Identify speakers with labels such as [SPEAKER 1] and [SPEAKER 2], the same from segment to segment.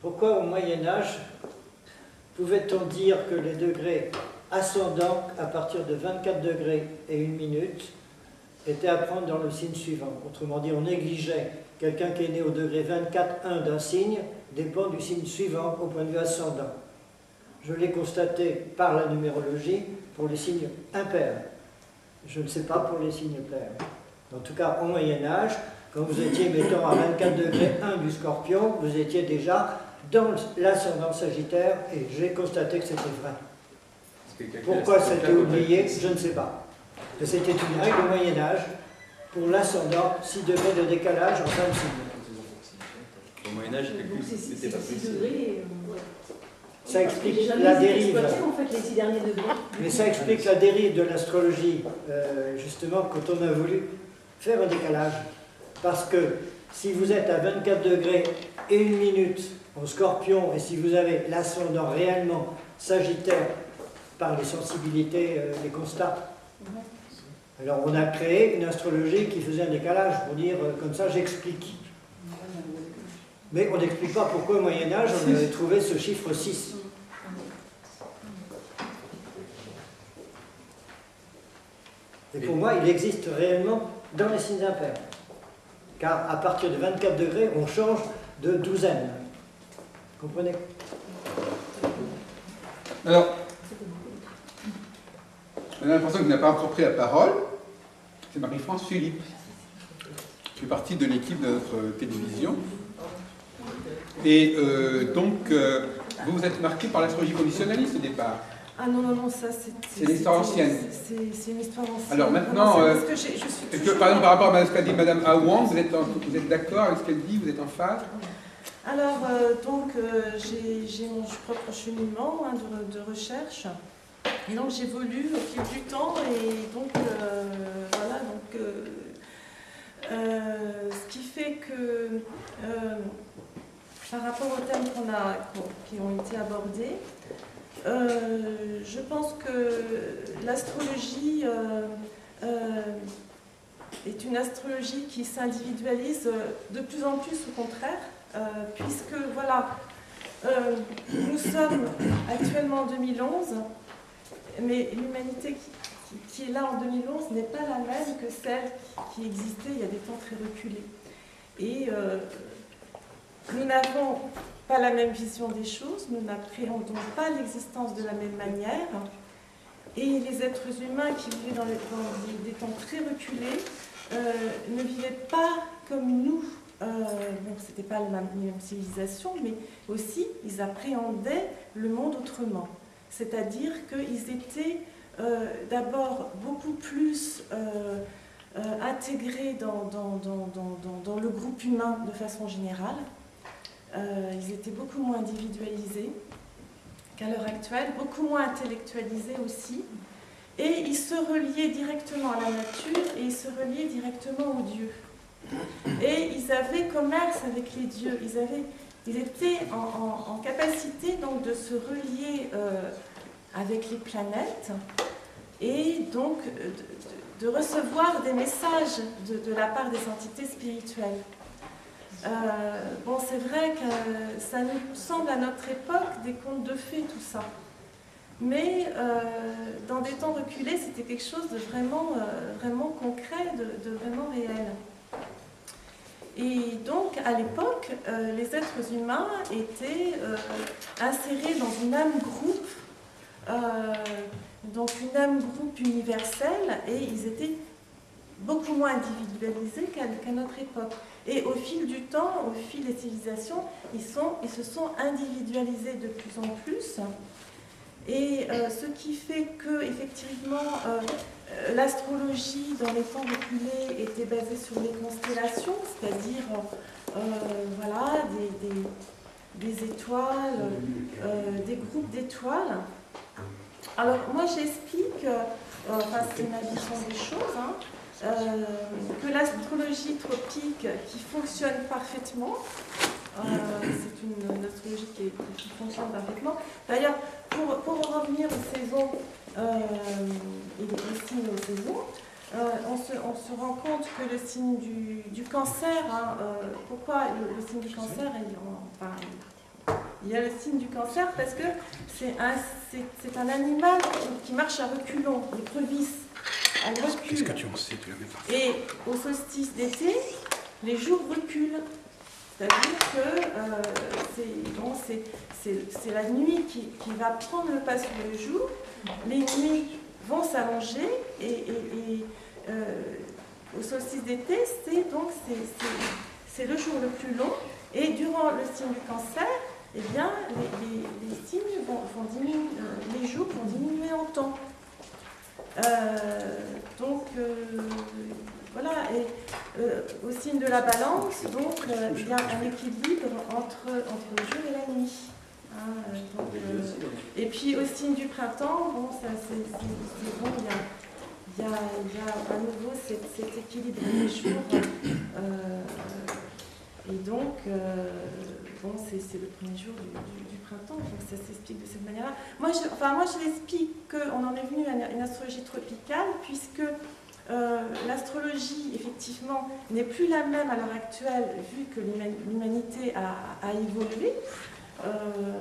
[SPEAKER 1] Pourquoi au Moyen-Âge pouvait-on dire que les degrés ascendants à partir de 24 degrés et 1 minute étaient à prendre dans le signe suivant? Autrement dit, on négligeait quelqu'un qui est né au degré 24,1 d'un signe dépend du signe suivant au point de vue ascendant. Je l'ai constaté par la numérologie pour les signes impairs. Je ne sais pas pour les signes pairs. En tout cas, au Moyen-Âge, quand vous étiez, mettons, à 24 degrés 1 du Scorpion, vous étiez déjà dans l'ascendant Sagittaire et j'ai constaté que c'était vrai. Pourquoi c'était oublié, je ne sais pas. C'était une règle au Moyen-Âge pour l'ascendant, 6 degrés de décalage en fin de signe.
[SPEAKER 2] Au Moyen-Âge, c'était pas possible.
[SPEAKER 1] Ça explique la dérive.
[SPEAKER 3] En fait, les 6 derniers degrés.
[SPEAKER 1] Mais ça explique la dérive de l'astrologie, justement, quand on a voulu faire un décalage. Parce que si vous êtes à 24 degrés et 1 minute en Scorpion, et si vous avez l'ascendant réellement Sagittaire par les sensibilités, les constats, alors on a créé une astrologie qui faisait un décalage pour dire, comme ça j'explique. Mais on n'explique pas pourquoi au Moyen-Âge on avait trouvé ce chiffre 6. Et pour moi, il existe réellement dans les signes impairs. Car à partir de 24 degrés, on change de douzaine. Vous comprenez?
[SPEAKER 4] Alors, on a l'impression qu'il n'a pas encore pris la parole. C'est Marie-France Philippe, qui fait partie de l'équipe de notre télévision. Et vous êtes marqué par l'astrologie conditionnaliste au départ.
[SPEAKER 5] Ah non, non, non, ça c'est
[SPEAKER 4] l'histoire ancienne.
[SPEAKER 5] C'est une histoire ancienne.
[SPEAKER 4] Alors maintenant,
[SPEAKER 5] je suis
[SPEAKER 4] par exemple, par rapport à ce qu'a dit Mme Awang, vous êtes d'accord avec ce qu'elle dit? Vous êtes en phase?
[SPEAKER 5] Alors, j'ai mon propre cheminement de recherche. Et donc, j'évolue au fil du temps. Et donc, voilà. Donc, ce qui fait que, par rapport aux thèmes qui ont été abordés, je pense que l'astrologie est une astrologie qui s'individualise de plus en plus, au contraire, puisque voilà, nous sommes actuellement en 2011, mais l'humanité qui est là en 2011 n'est pas la même que celle qui existait il y a des temps très reculés. Et nous n'avons pas la même vision des choses, nous n'appréhendons pas l'existence de la même manière, et les êtres humains qui vivaient dans des temps très reculés ne vivaient pas comme nous. Bon, c'était pas la même civilisation, mais aussi ils appréhendaient le monde autrement. C'est-à-dire qu'ils étaient d'abord beaucoup plus intégrés dans le groupe humain de façon générale. Ils étaient beaucoup moins individualisés qu'à l'heure actuelle, beaucoup moins intellectualisés aussi, et ils se reliaient directement à la nature et ils se reliaient directement aux dieux. Et ils avaient commerce avec les dieux, ils étaient en capacité donc de se relier avec les planètes et donc de recevoir des messages de la part des entités spirituelles. Bon, c'est vrai que ça nous semble à notre époque des contes de fées, tout ça. Mais dans des temps reculés, c'était quelque chose de vraiment concret, de vraiment réel. Et donc, à l'époque, les êtres humains étaient insérés dans une âme groupe, donc une âme groupe universelle, et ils étaient beaucoup moins individualisés qu'à notre époque. Et au fil du temps, au fil des civilisations, ils se sont individualisés de plus en plus. Et ce qui fait que, effectivement, l'astrologie dans les temps reculés était basée sur les constellations, c'est-à-dire voilà, des étoiles, des groupes d'étoiles. Alors moi j'explique, enfin c'est ma vision des choses, que l'astrologie tropique qui fonctionne parfaitement, c'est une astrologie qui fonctionne parfaitement. D'ailleurs, pour en revenir aux saisons et les signes aux saisons, on se rend compte que le signe du cancer, pourquoi le signe du cancer, il y a le signe du Cancer parce que c'est un animal qui marche à reculons, l'écreuvisse.
[SPEAKER 4] Qu'est-ce que tu en sais? Tu l'avais pas.
[SPEAKER 5] Et au solstice d'été, les jours reculent. C'est-à-dire que c'est la nuit qui va prendre le pas sur le jour. Les nuits vont s'allonger et au solstice d'été, c'est le jour le plus long. Et durant le signe du Cancer, eh bien, les signes vont diminuer, les jours vont diminuer en temps. Voilà, et au signe de la Balance, donc il y a un équilibre entre le jour et la nuit. Hein, et puis au signe du printemps, bon, ça c'est bon, il y a à nouveau cet équilibre des jours. Et donc, bon, c'est le premier jour du printemps, donc ça s'explique de cette manière-là. Moi, je l'explique qu'on en est venu à une astrologie tropicale, puisque l'astrologie, effectivement, n'est plus la même à l'heure actuelle, vu que l'humanité a évolué.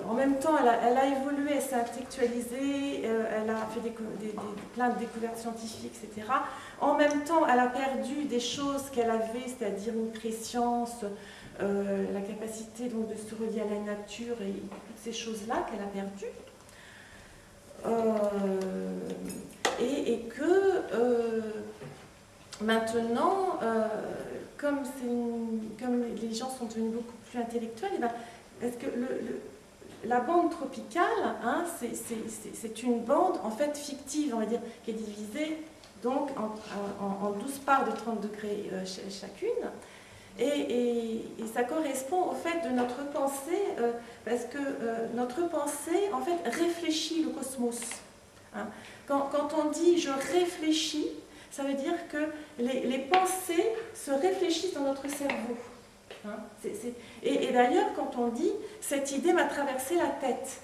[SPEAKER 5] En même temps, elle a évolué, elle s'est intellectualisée, elle a fait plein de découvertes scientifiques, etc. En même temps, elle a perdu des choses qu'elle avait, c'est-à-dire une préscience, la capacité donc, de se relier à la nature et toutes ces choses-là qu'elle a perdues. Et que maintenant, comme les gens sont devenus beaucoup plus intellectuels, et ben, parce que la bande tropicale, hein, c'est une bande en fait fictive, on va dire, qui est divisée donc en 12 parts de 30 degrés chacune. Et ça correspond au fait de notre pensée, parce que notre pensée en fait réfléchit le cosmos. Hein. Quand on dit je réfléchis, ça veut dire que les pensées se réfléchissent dans notre cerveau. Hein, et d'ailleurs, quand on dit « cette idée m'a traversé la tête »,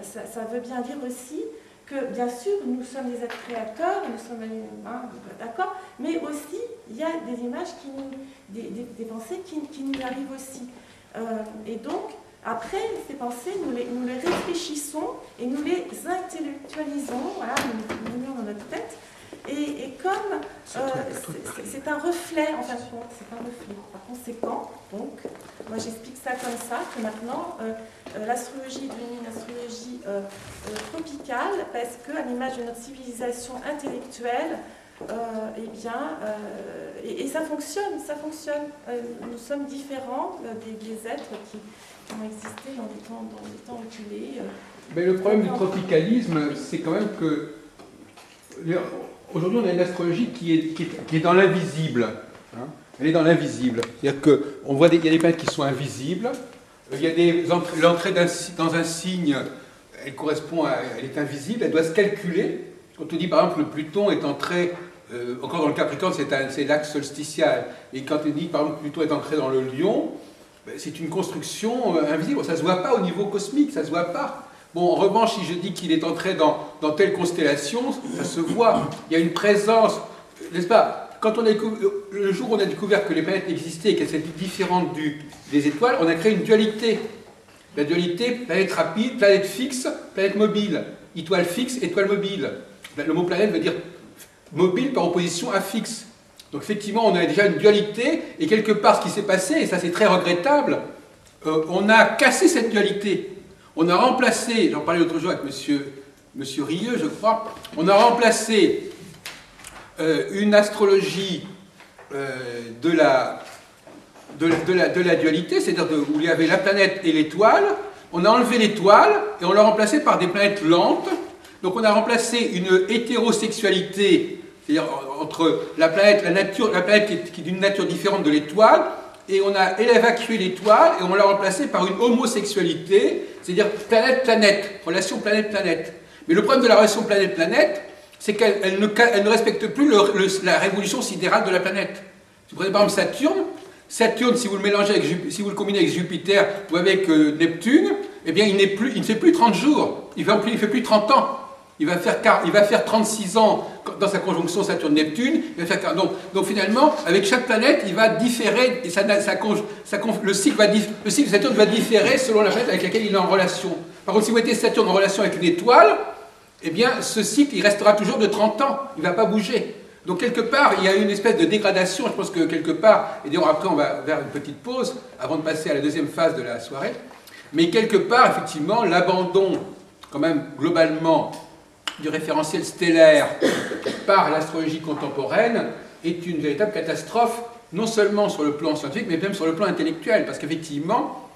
[SPEAKER 5] ça veut bien dire aussi que, bien sûr, nous sommes des êtres créateurs, nous sommes, hein, d'accord, mais aussi, il y a des images, des pensées qui nous arrivent aussi. Et donc, après, ces pensées, nous les réfléchissons et nous les intellectualisons, voilà, nous les mettons dans notre tête. Et comme c'est un reflet, en fin de compte, c'est un reflet. Par conséquent, donc, moi j'explique ça comme ça, que maintenant, l'astrologie est devenue une astrologie tropicale, parce qu'à l'image de notre civilisation intellectuelle, eh bien, et ça fonctionne, ça fonctionne. Nous sommes différents des êtres qui ont existé dans des temps reculés.
[SPEAKER 4] Mais le problème du tropicalisme, c'est quand même que aujourd'hui, on a une astrologie qui est dans l'invisible. Hein. Elle est dans l'invisible. C'est-à-dire qu'on voit il y a des planètes qui sont invisibles. Il y a l'entrée dans un signe, elle est invisible, elle doit se calculer. Quand on dit par exemple le Pluton est entré, encore dans le Capricorne, c'est l'axe solsticial. Et quand on dit par exemple Pluton est entré dans le Lion, c'est une construction invisible. Ça ne se voit pas au niveau cosmique, ça ne se voit pas. Bon, en revanche, si je dis qu'il est entré dans telle constellation, ça se voit. Il y a une présence, n'est-ce pas? Quand le jour où on a découvert que les planètes existaient et qu'elles étaient différentes des étoiles, on a créé une dualité. La dualité, planète rapide, planète fixe, planète mobile. Étoile fixe, étoile mobile. Le mot planète veut dire mobile par opposition à fixe. Donc effectivement, on a déjà une dualité, et quelque part, ce qui s'est passé, et ça c'est très regrettable, on a cassé cette dualité. On a remplacé, j'en parlais l'autre jour avec monsieur Rieux, je crois, on a remplacé une astrologie de la dualité, c'est-à-dire où il y avait la planète et l'étoile. On a enlevé l'étoile et on l'a remplacée par des planètes lentes. Donc on a remplacé une hétérosexualité, c'est-à-dire entre la planète qui est d'une nature différente de l'étoile, et on a évacué l'étoile et on l'a remplacée par une homosexualité, c'est-à-dire planète-planète, relation planète-planète. Mais le problème de la relation planète-planète, c'est qu'elle ne respecte plus la révolution sidérale de la planète. Si vous prenez par exemple Saturne, si vous le mélangez si vous le combinez avec Jupiter ou avec Neptune, eh bien il ne fait plus 30 jours, il ne fait plus 30 ans. Il va faire 36 ans dans sa conjonction Saturne-Neptune. Donc finalement, avec chaque planète, il va différer, et le cycle de Saturne va différer selon la planète avec laquelle il est en relation. Par contre, si vous mettez Saturne en relation avec une étoile, eh bien, ce cycle, il restera toujours de 30 ans, il ne va pas bouger. Donc quelque part, il y a une espèce de dégradation, je pense que quelque part, et d'ailleurs après on va vers une petite pause, avant de passer à la deuxième phase de la soirée, mais quelque part, effectivement, l'abandon, quand même, globalement, du référentiel stellaire par l'astrologie contemporaine est une véritable catastrophe, non seulement sur le plan scientifique, mais même sur le plan intellectuel, parce qu'effectivement,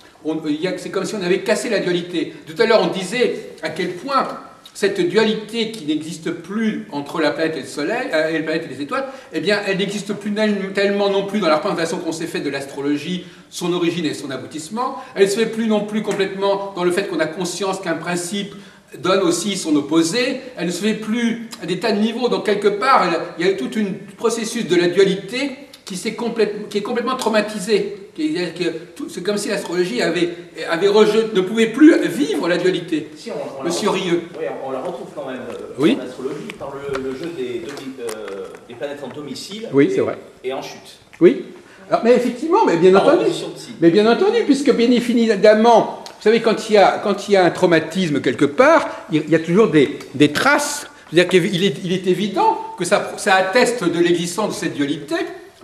[SPEAKER 4] c'est comme si on avait cassé la dualité. Tout à l'heure, on disait à quel point cette dualité qui n'existe plus entre la planète et le Soleil, et la planète et les étoiles, eh bien, elle n'existe plus tellement non plus dans la représentation qu'on s'est faite de l'astrologie, son origine et son aboutissement. Elle ne se fait plus non plus complètement dans le fait qu'on a conscience qu'un principe donne aussi son opposé. Elle ne se fait plus à des tas de niveaux. Donc, quelque part, il y a tout un processus de la dualité qui est complètement traumatisé. C'est comme si l'astrologie ne pouvait plus vivre la dualité.
[SPEAKER 2] Si,
[SPEAKER 4] Monsieur Rieux.
[SPEAKER 2] Oui, on la retrouve quand même
[SPEAKER 4] oui.
[SPEAKER 2] en astrologie par le jeu des planètes en domicile
[SPEAKER 4] oui, c'est vrai.
[SPEAKER 2] Et en chute.
[SPEAKER 4] Oui. Alors, mais effectivement, mais bien entendu, puisque bien évidemment, vous savez, quand il y a un traumatisme quelque part, il y a toujours des traces. C'est-à-dire qu'il est évident que ça atteste de l'existence de cette dualité,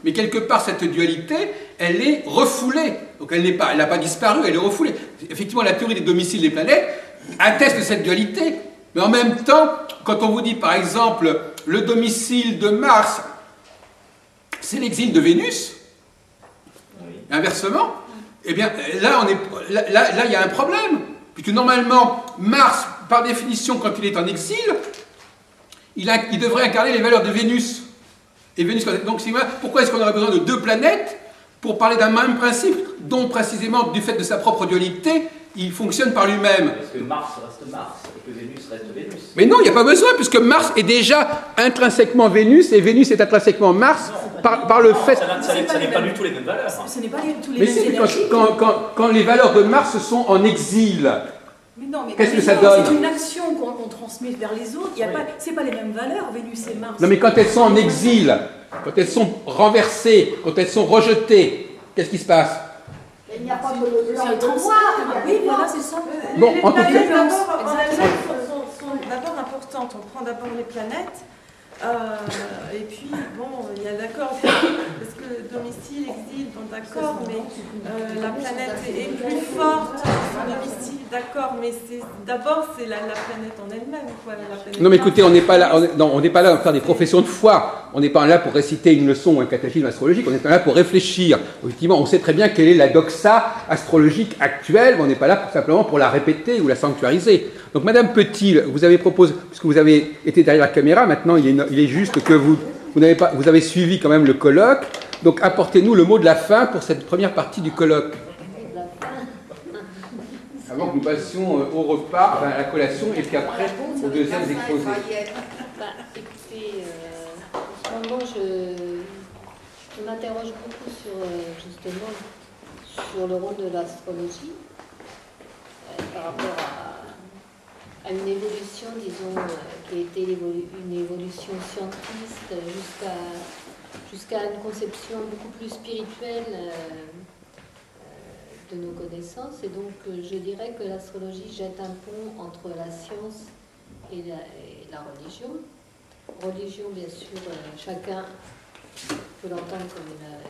[SPEAKER 4] mais quelque part, cette dualité, elle est refoulée. Donc elle n'a pas disparu, elle est refoulée. Effectivement, la théorie des domiciles des planètes atteste de cette dualité. Mais en même temps, quand on vous dit, par exemple, le domicile de Mars, c'est l'exil de Vénus, oui. Inversement, eh bien, là, il y a un problème. Puisque normalement, Mars, par définition, quand il est en exil, il devrait incarner les valeurs de Vénus. Et Vénus, donc pourquoi est-ce qu'on aurait besoin de deux planètes pour parler d'un même principe, dont précisément, du fait de sa propre dualité, il fonctionne par lui-même?
[SPEAKER 2] Parce que Mars reste Mars, et que Vénus reste Vénus.
[SPEAKER 4] Mais non, il n'y a pas besoin, puisque Mars est déjà intrinsèquement Vénus, et Vénus est intrinsèquement Mars, par le fait...
[SPEAKER 2] Ça n'est pas du tout les mêmes valeurs.
[SPEAKER 5] Ce n'est pas du tout les
[SPEAKER 4] mais
[SPEAKER 5] mêmes
[SPEAKER 4] si,
[SPEAKER 5] énergies.
[SPEAKER 4] quand les valeurs de Mars sont en exil...
[SPEAKER 5] Mais non, mais
[SPEAKER 4] qu'est-ce que ça donne?
[SPEAKER 5] C'est une action qu'on transmet vers les autres. C'est pas les mêmes valeurs, Vénus et Mars.
[SPEAKER 4] Non, mais quand elles sont en exil, quand elles sont renversées, quand elles sont rejetées, qu'est-ce qui se passe?
[SPEAKER 3] Il n'y a pas de blanc et de noir.
[SPEAKER 5] Oui, voilà, c'est ça.
[SPEAKER 4] Bon,
[SPEAKER 5] les
[SPEAKER 4] en tout
[SPEAKER 5] planètes,
[SPEAKER 4] cas...
[SPEAKER 5] sont d'abord importantes. On prend d'abord les planètes. Et puis, bon, il y a d'accord, parce que domicile, exil, bon d'accord, mais la planète est plus forte, son domicile, d'accord, mais d'abord c'est la planète en elle-même, quoi.
[SPEAKER 4] Non mais écoutez, on n'est pas là à faire des professions de foi, on n'est pas là pour réciter une leçon ou un catéchisme astrologique, on est là pour réfléchir. Effectivement, on sait très bien quelle est la doxa astrologique actuelle, mais on n'est pas là simplement pour la répéter ou la sanctuariser. Donc Madame Petit, vous avez proposé, puisque vous avez été derrière la caméra, maintenant il est juste que vous avez suivi quand même le colloque, donc apportez-nous le mot de la fin pour cette première partie du colloque. Avant que nous passions au repas, à la collation, et puis après au deuxième exposé.
[SPEAKER 3] Écoutez, en ce moment, je m'interroge beaucoup sur le rôle de l'astrologie par rapport à une évolution, disons, qui a été une évolution scientiste jusqu'à une conception beaucoup plus spirituelle de nos connaissances. Et donc, je dirais que l'astrologie jette un pont entre la science et la religion. Religion, bien sûr, chacun peut l'entendre comme il a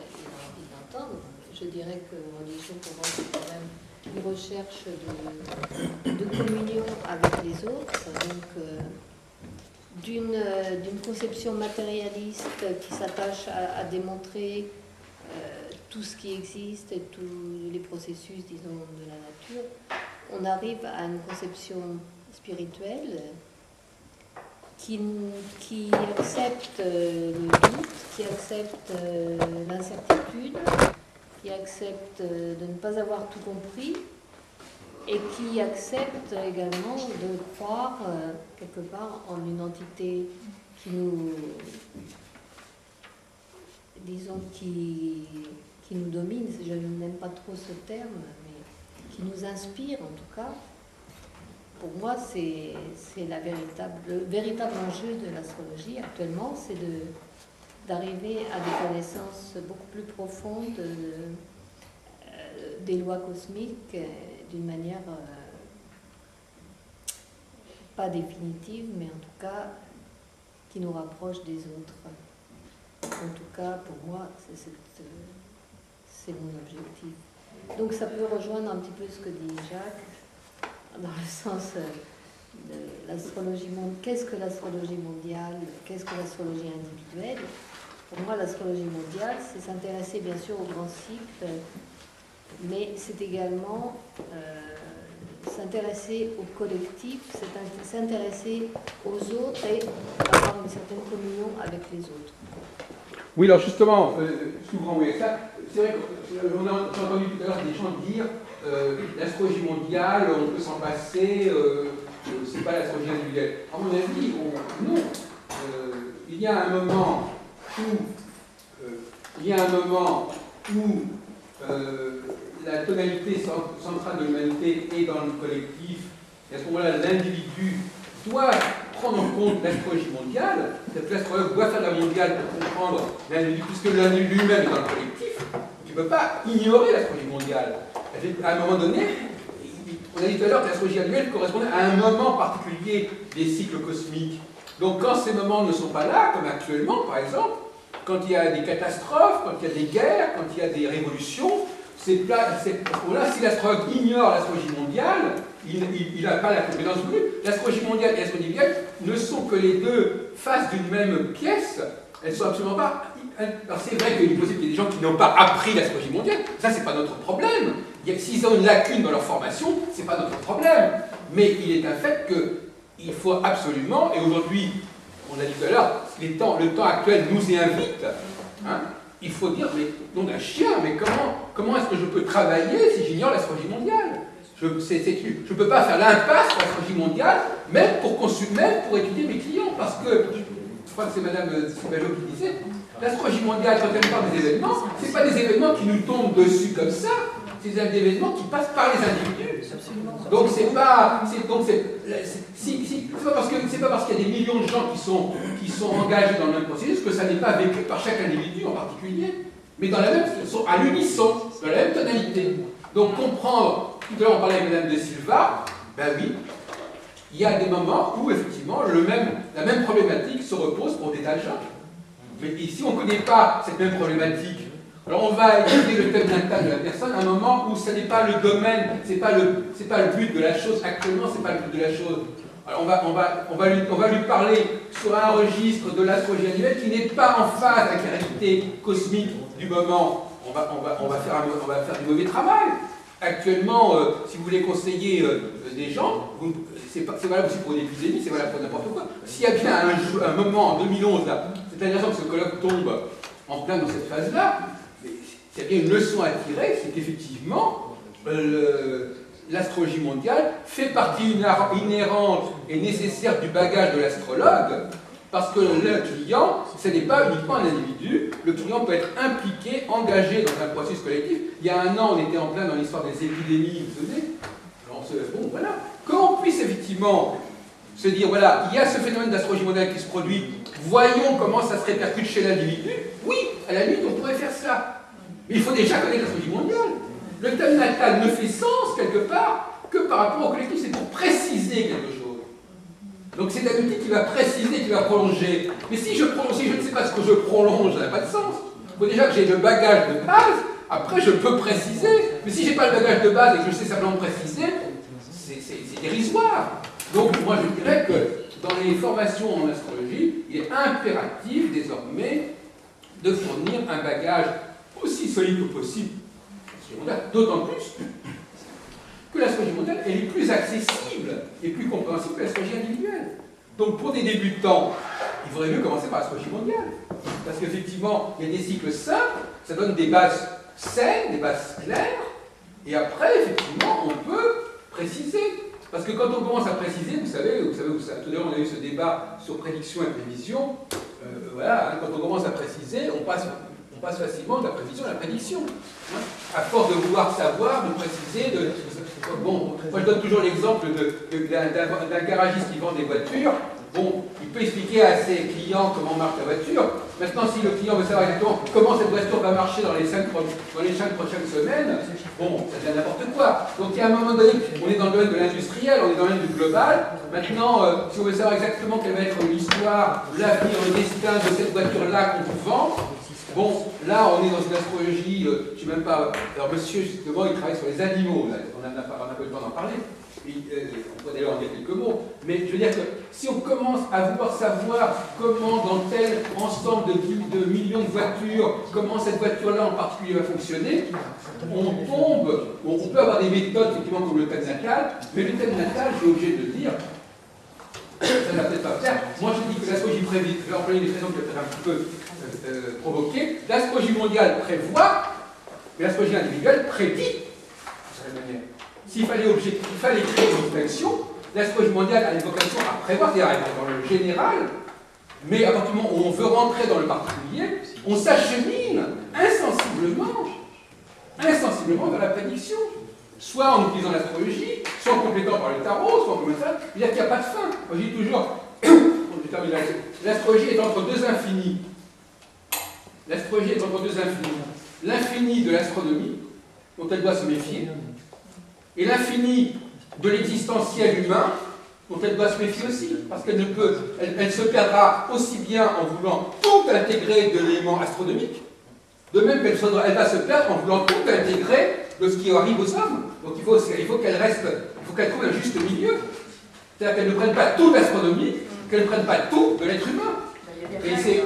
[SPEAKER 3] envie d'entendre. Je dirais que religion, pour moi, c'est quand même une recherche de communion avec les autres, donc d'une conception matérialiste qui s'attache à démontrer tout ce qui existe et tous les processus, disons, de la nature. On arrive à une conception spirituelle qui accepte le doute, qui accepte l'incertitude, qui accepte de ne pas avoir tout compris et qui accepte également de croire quelque part en une entité qui nous, disons, qui nous domine. Je n'aime pas trop ce terme, mais qui nous inspire en tout cas, pour moi, c'est le véritable enjeu de l'astrologie actuellement, c'est d'arriver à des connaissances beaucoup plus profondes des lois cosmiques d'une manière pas définitive, mais en tout cas qui nous rapproche des autres. En tout cas, pour moi, c'est mon objectif. Donc ça peut rejoindre un petit peu ce que dit Jacques, dans le sens de l'astrologie mondiale. Qu'est-ce que l'astrologie mondiale? Qu'est-ce que l'astrologie individuelle? Pour moi, l'astrologie mondiale, c'est s'intéresser bien sûr aux grands cycles, mais c'est également s'intéresser au collectif, s'intéresser aux autres et avoir une certaine communion avec les autres.
[SPEAKER 4] Oui, alors justement, souvent, oui, ça, c'est vrai qu'on a entendu tout à l'heure des gens dire l'astrologie mondiale, on peut s'en passer, c'est pas l'astrologie individuelle. À mon avis, non. Il y a un moment où la tonalité centrale de l'humanité est dans le collectif, et à ce moment-là, l'individu doit prendre en compte l'astrologie mondiale. L'astrologue doit faire la mondiale pour comprendre l'individu, puisque l'individu lui-même est dans le collectif. Tu ne peux pas ignorer l'astrologie mondiale. À un moment donné, on a dit tout à l'heure que l'astrologie annuelle correspondait à un moment particulier des cycles cosmiques. Donc quand ces moments ne sont pas là, comme actuellement par exemple, quand il y a des catastrophes, quand il y a des guerres, quand il y a des révolutions, si l'astrologue ignore l'astrologie mondiale, il n'a pas la compétence voulue. L'astrologie mondiale et l'astrologie individuelle ne sont que les deux faces d'une même pièce. Elles ne sont absolument pas... Alors c'est vrai qu'il est possible qu'il y ait des gens qui n'ont pas appris l'astrologie mondiale. Ça, c'est pas notre problème. S'ils ont une lacune dans leur formation, c'est pas notre problème. Mais il est un fait qu'il faut absolument, et aujourd'hui, on a dit tout à l'heure, le temps actuel nous y invite, hein, il faut dire, mais nom d'un chien, mais comment est-ce que je peux travailler si j'ignore l'astrologie mondiale? Je ne peux pas faire l'impasse sur l'astrologie mondiale, même pour étudier mes clients, parce que, je crois que c'est Madame Sibalo qui disait, l'astrologie mondiale, quand elle parle des événements, ce n'est pas des événements qui nous tombent dessus comme ça, c'est des événements qui passent par les individus. Donc c'est pas parce qu'il y a des millions de gens qui sont engagés dans le même processus que ça n'est pas vécu par chaque individu en particulier, mais ils sont à l'unisson, dans la même tonalité. Donc comprendre, tout à l'heure on parlait avec Madame de Silva, ben oui, il y a des moments où effectivement la même problématique se repose pour des tas de gens. Mais si on ne connaît pas cette même problématique, alors on va étudier le thème natal de la personne à un moment où ce n'est pas le domaine, c'est pas le but de la chose actuellement, c'est pas le but de la chose. Alors on va lui parler sur un registre de l'astrologie annuelle qui n'est pas en phase avec la réalité cosmique du moment. On va faire du mauvais travail. Actuellement, si vous voulez conseiller des gens, c'est valable aussi pour une épidémie, c'est valable pour n'importe quoi. S'il y a bien un moment en 2011, là, c'est intéressant que ce colloque tombe en plein dans cette phase-là, il y a bien une leçon à tirer, c'est qu'effectivement, l'astrologie mondiale fait partie inhérente et nécessaire du bagage de l'astrologue, parce que le client, ce n'est pas uniquement un individu, le client peut être impliqué, engagé dans un processus collectif. Il y a un an, on était en plein dans l'histoire des épidémies, vous savez. Bon, voilà. Qu'on puisse effectivement se dire, voilà, il y a ce phénomène d'astrologie mondiale qui se produit, voyons comment ça se répercute chez l'individu. Oui, à la limite, on pourrait faire ça. Mais il faut déjà connaître l'astrologie mondiale. Le thème natal ne fait sens, quelque part, que par rapport au collectif. C'est pour préciser quelque chose. Donc c'est un outil qui va préciser, qui va prolonger. Mais si je ne sais pas ce que je prolonge, ça n'a pas de sens. Il faut déjà que j'ai le bagage de base, après je peux préciser. Mais si je n'ai pas le bagage de base et que je sais simplement préciser, c'est dérisoire. Donc moi je dirais que dans les formations en astrologie, il est impératif désormais de fournir un bagage aussi solide que possible, d'autant plus que l'astrologie mondiale est plus accessible et plus compréhensible que l'astrologie individuelle. Donc pour des débutants, il faudrait mieux commencer par l'astrologie mondiale. Parce qu'effectivement, il y a des cycles simples, ça donne des bases saines, des bases claires, et après, effectivement, on peut préciser. Parce que quand on commence à préciser, vous savez, tout à l'heure on a eu ce débat sur prédiction et prévision, voilà, hein, quand on commence à préciser, on passe facilement de la prévision à la prédiction. Hein. À force de vouloir savoir, de préciser, Bon, moi je donne toujours l'exemple d'un garagiste qui vend des voitures. Bon, il peut expliquer à ses clients comment marche la voiture. Maintenant, si le client veut savoir exactement comment cette voiture va marcher dans les 5 prochaines semaines, bon, ça devient n'importe quoi. Donc, il y a un moment donné, on est dans le domaine de l'industriel, on est dans le domaine du global. Maintenant, si on veut savoir exactement quelle va être l'histoire, l'avenir, le destin de cette voiture-là qu'on vous vend, bon, là, on est dans une astrologie, je ne sais même pas. Alors, monsieur, justement, il travaille sur les animaux, là. On n'a pas eu le temps d'en parler. On pourrait d'ailleurs en dire quelques mots, mais je veux dire que si on commence à vouloir savoir comment dans tel ensemble de millions de voitures, comment cette voiture-là en particulier va fonctionner, on tombe, on peut avoir des méthodes effectivement comme le thème natal, mais le thème natal, j'ai obligé de le dire, ça ne va peut-être pas faire. Moi je dis que l'astrologie prévit, je vais employer des exemples qui peuvent être un petit peu provoqués, l'astrologie mondiale prévoit, mais l'astrologie individuelle prédit, de cette manière. S'il fallait créer une protection, l'astrologie mondiale a une vocation à prévoir, c'est-à-dire dans le général, mais à partir du moment où on veut rentrer dans le particulier, on s'achemine insensiblement vers la prédiction. Soit en utilisant l'astrologie, soit en complétant par le tarot, soit en comme ça. Il n'y a pas de fin. Moi je dis toujours, l'astrologie est entre deux infinis. L'astrologie est entre deux infinis. L'infini de l'astronomie, dont elle doit se méfier, et l'infini de l'existentiel humain, dont elle doit se méfier aussi, parce qu'elle elle se perdra aussi bien en voulant tout intégrer de l'élément astronomique, de même qu'elle va se perdre en voulant tout intégrer de ce qui arrive aux hommes. Donc il faut qu'elle trouve un juste milieu. C'est-à-dire qu'elle ne prenne pas tout l'astronomie, qu'elle ne prenne pas tout de l'être humain. Et c'est...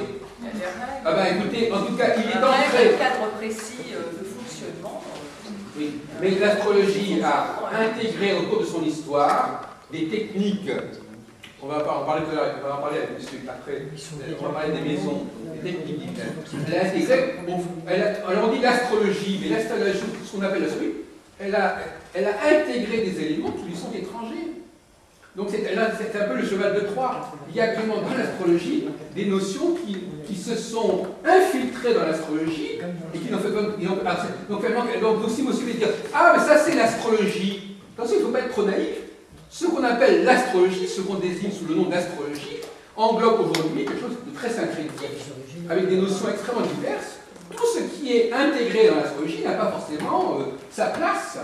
[SPEAKER 4] Ah ben écoutez, en tout cas, il est entré...
[SPEAKER 6] Un cadre précis de fonctionnement.
[SPEAKER 4] Oui, mais l'astrologie a intégré au cours de son histoire des techniques. On va en parler tout à l'heure, on va en parler avec monsieur après. On va parler des maisons, des techniques différentes. Elle a intégré, alors on dit l'astrologie, mais l'astrologie, ce qu'on appelle l'astrologie, elle a intégré des éléments qui lui sont étrangers. Donc c'est un peu le cheval de Troie. Il y a actuellement dans l'astrologie des notions qui se sont infiltrées dans l'astrologie et qui n'ont fait pas. Donc aussi vous pouvez dire ah mais ça c'est l'astrologie. Attention, il ne faut pas être trop naïf. Ce qu'on appelle l'astrologie, ce qu'on désigne sous le nom d'astrologie, englobe aujourd'hui quelque chose de très syncrétique, avec des notions extrêmement diverses. Tout ce qui est intégré dans l'astrologie n'a pas forcément sa place.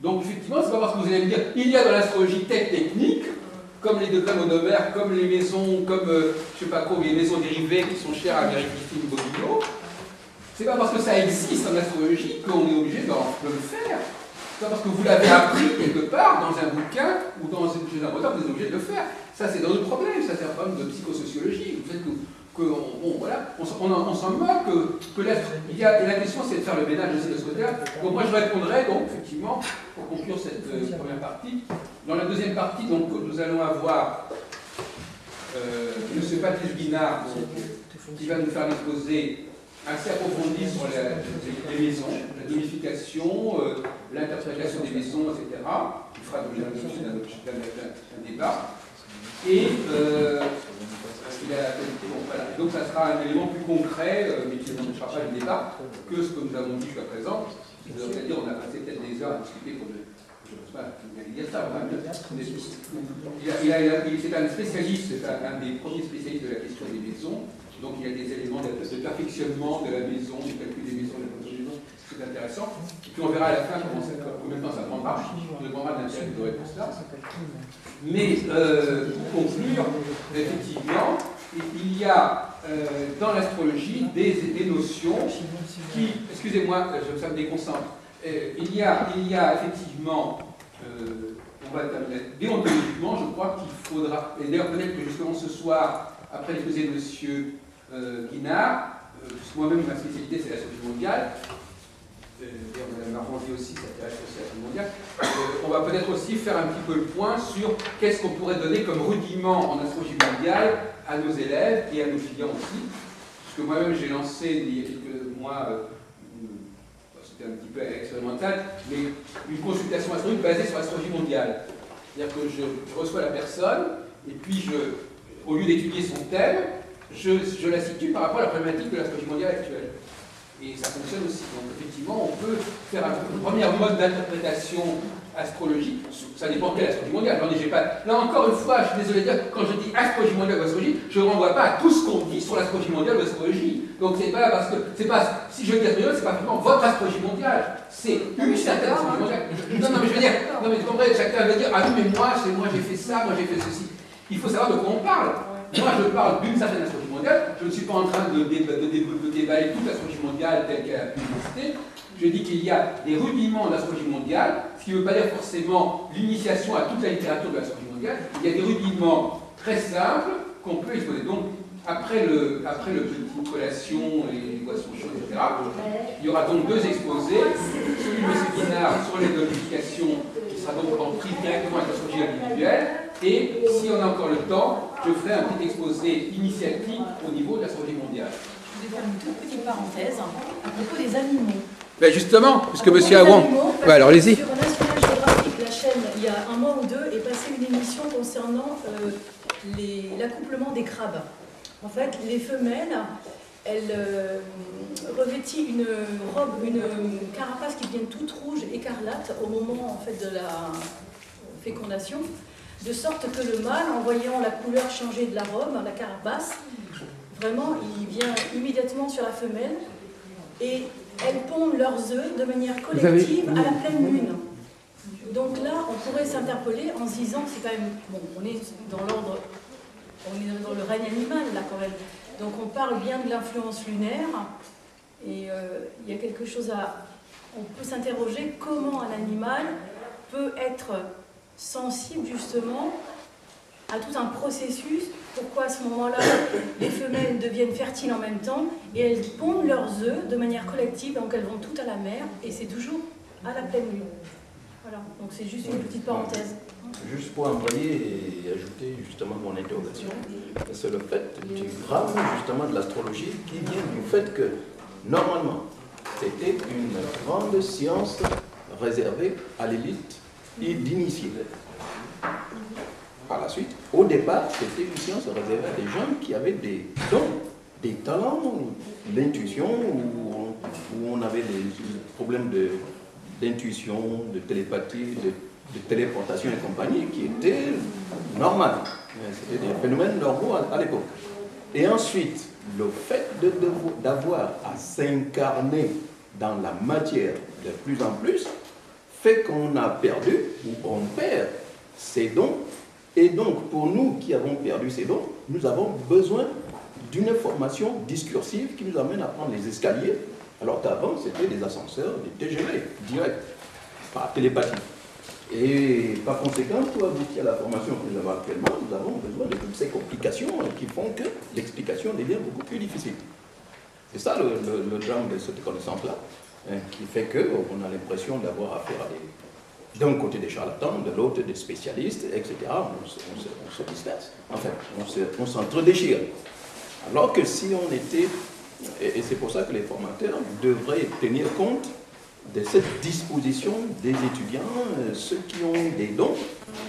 [SPEAKER 4] Donc effectivement, c'est pas parce que vous allez me dire il y a dans l'astrologie telle technique, comme les diagrammes d'Homère, comme les maisons, comme je sais pas quoi, les maisons dérivées qui sont chères à Marie-Christine Bobino. C'est pas parce que ça existe en astrologie qu'on est obligé de le faire. C'est pas parce que vous l'avez appris quelque part dans un bouquin ou chez un auteur que vous êtes obligé de le faire. Ça c'est dans notre problème, ça c'est un problème de psychosociologie. Vous faites on s'en moque, la question c'est de faire le ménage aussi de ce côté-là. Donc moi je répondrai donc effectivement, pour conclure cette première partie. Dans la deuxième partie, donc nous allons avoir M. Patrice Guinard, qui va nous faire un exposé assez approfondi sur les maisons, la domification, l'interprétation des maisons, etc. Il fera un débat. Et voilà. Donc ça sera un élément plus concret, mais qui n'empêchera pas le débat, que ce que nous avons dit jusqu'à présent. C'est-à-dire on a passé peut-être des heures à discuter pour je ne sais pas, vous allez dire ça. C'est un spécialiste, c'est un des premiers spécialistes de la question des maisons. Donc il y a des éléments de perfectionnement de la maison, du calcul des maisons, de la construction des maisons, c'est intéressant. Et puis on verra à la fin combien de temps ça prendra. On demandera de l'intérêt de réponse là. Mais pour conclure, effectivement, il y a dans l'astrologie des notions qui, excusez-moi, ça me déconcentre, il y a effectivement, on va terminer, déontologiquement, je crois qu'il faudra, et d'ailleurs peut-être que justement ce soir, après l'exposé de M. Guinard, puisque moi-même ma spécialité c'est l'astrologie mondiale, d'ailleurs Mme Marvandier aussi s'intéresse aussi à l'astrologie mondiale, on va peut-être aussi faire un petit peu le point sur qu'est-ce qu'on pourrait donner comme rudiment en astrologie mondiale à nos élèves et à nos clients aussi, puisque moi-même j'ai lancé il y a quelques mois, c'était un petit peu expérimental, mais une consultation astrologique basée sur l'astrologie mondiale. C'est-à-dire que je reçois la personne, et puis au lieu d'étudier son thème, je la situe par rapport à la problématique de l'astrologie mondiale actuelle. Et ça fonctionne aussi. Donc effectivement, on peut faire un premier mode d'interprétation astrologie, ça dépend de quelle astrologie mondiale. Attendez, j'ai pas. Là encore une fois, je suis désolé de dire, quand je dis astrologie mondiale ou astrologie, je ne renvoie pas à tout ce qu'on dit sur l'astrologie mondiale ou l'astrologie. Donc c'est pas parce que, c'est pas, si je dis astrologie, c'est pas vraiment votre astrologie mondiale, c'est une certaine astrologie mondiale. Non, mais je veux dire, non mais vous comprenez, chacun va dire, ah oui, mais moi j'ai fait ça, moi j'ai fait ceci. Il faut savoir de quoi on parle. Moi, je parle d'une certaine astrologie mondiale. Je ne suis pas en train de déballer toute l'astrologie mondiale telle qu'elle a pu exister. Je dis qu'il y a des rudiments d'astrologie mondiale, ce qui ne veut pas dire forcément l'initiation à toute la littérature de l'astrologie mondiale. Il y a des rudiments très simples qu'on peut exposer. Donc, après le petit collation et boissons chaudes, etc., il y aura donc deux exposés. Celui de M. Guinard sur les notifications, qui sera donc en prise directement avec l'astrologie individuelle. Et si on a encore le temps, je ferai un petit exposé initiatique au niveau de l'astrologie mondiale.
[SPEAKER 7] Je vais faire une toute petite parenthèse à propos des animaux.
[SPEAKER 4] Ben justement, puisque M. Awan. Ouais, alors allez-y.
[SPEAKER 7] Sur National Geographic, la chaîne, il y a un mois ou deux, est passée une émission concernant l'accouplement des crabes. En fait, les femelles, elles revêtissent une robe, une carapace qui devient toute rouge, écarlate, au moment en fait, de la fécondation, de sorte que le mâle, en voyant la couleur changer de la robe, la carapace, vraiment, il vient immédiatement sur la femelle et elles pondent leurs œufs de manière collective à la pleine lune. Donc là, on pourrait s'interpeller en se disant, c'est quand même, bon, on est dans l'ordre, on est dans le règne animal là quand même. Donc on parle bien de l'influence lunaire et il y a quelque chose on peut s'interroger comment un animal peut être sensible justement à tout un processus, pourquoi à ce moment-là les femelles deviennent fertiles en même temps et elles pondent leurs œufs de manière collective, donc elles vont toutes à la mer et c'est toujours à la pleine lune. Voilà, donc c'est juste une petite parenthèse.
[SPEAKER 2] Juste pour envoyer et ajouter justement mon interrogation, c'est le fait du drame justement de l'astrologie qui vient du fait que normalement c'était une grande science réservée à l'élite et d'initiés. Par la suite, au départ, c'était une science réservée à des gens qui avaient des dons, des talents, l'intuition, où on avait des problèmes d'intuition, de télépathie, de téléportation et compagnie, qui étaient normales. C'était des phénomènes normaux à l'époque. Et ensuite, le fait d'avoir à s'incarner dans la matière de plus en plus, fait qu'on a perdu, ou on perd ces dons. Et donc, pour nous qui avons perdu ces dons, nous avons besoin d'une formation discursive qui nous amène à prendre les escaliers, alors qu'avant, c'était des ascenseurs, des TGV, direct, par télépathie. Et par conséquent, pour aboutir à la formation que nous avons actuellement, nous avons besoin de toutes ces complications qui font que l'explication devient beaucoup plus difficile. C'est ça le drame de cette connaissance-là, qui fait qu'on a l'impression d'avoir affaire à d'un côté des charlatans, de l'autre des spécialistes, etc. On se disperse. Enfin, on s'entre-déchire. Alors que si on était, et c'est pour ça que les formateurs devraient tenir compte de cette disposition des étudiants, ceux qui ont des dons,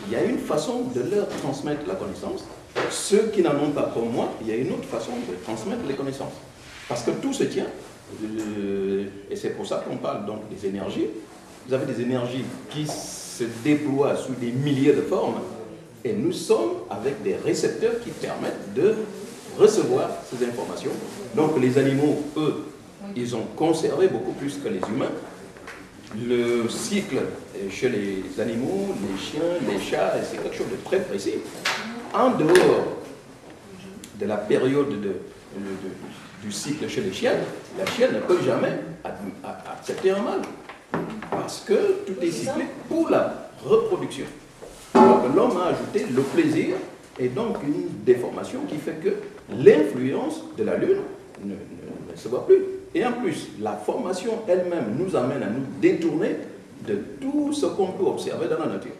[SPEAKER 2] il y a une façon de leur transmettre la connaissance. Ceux qui n'en ont pas comme moi, il y a une autre façon de transmettre les connaissances. Parce que tout se tient, et c'est pour ça qu'on parle donc des énergies. Vous avez des énergies qui se déploient sous des milliers de formes, et nous sommes avec des récepteurs qui permettent de recevoir ces informations. Donc les animaux, eux, ils ont conservé beaucoup plus que les humains. Le cycle chez les animaux, les chiens, les chats, c'est quelque chose de très précis. En dehors de la période du cycle chez les chiens, la chienne ne peut jamais accepter un mâle. Parce que tout est cyclé pour la reproduction. Alors que l'homme a ajouté le plaisir et donc une déformation qui fait que l'influence de la Lune ne se voit plus. Et en plus, la formation elle-même nous amène à nous détourner de tout ce qu'on peut observer dans la nature.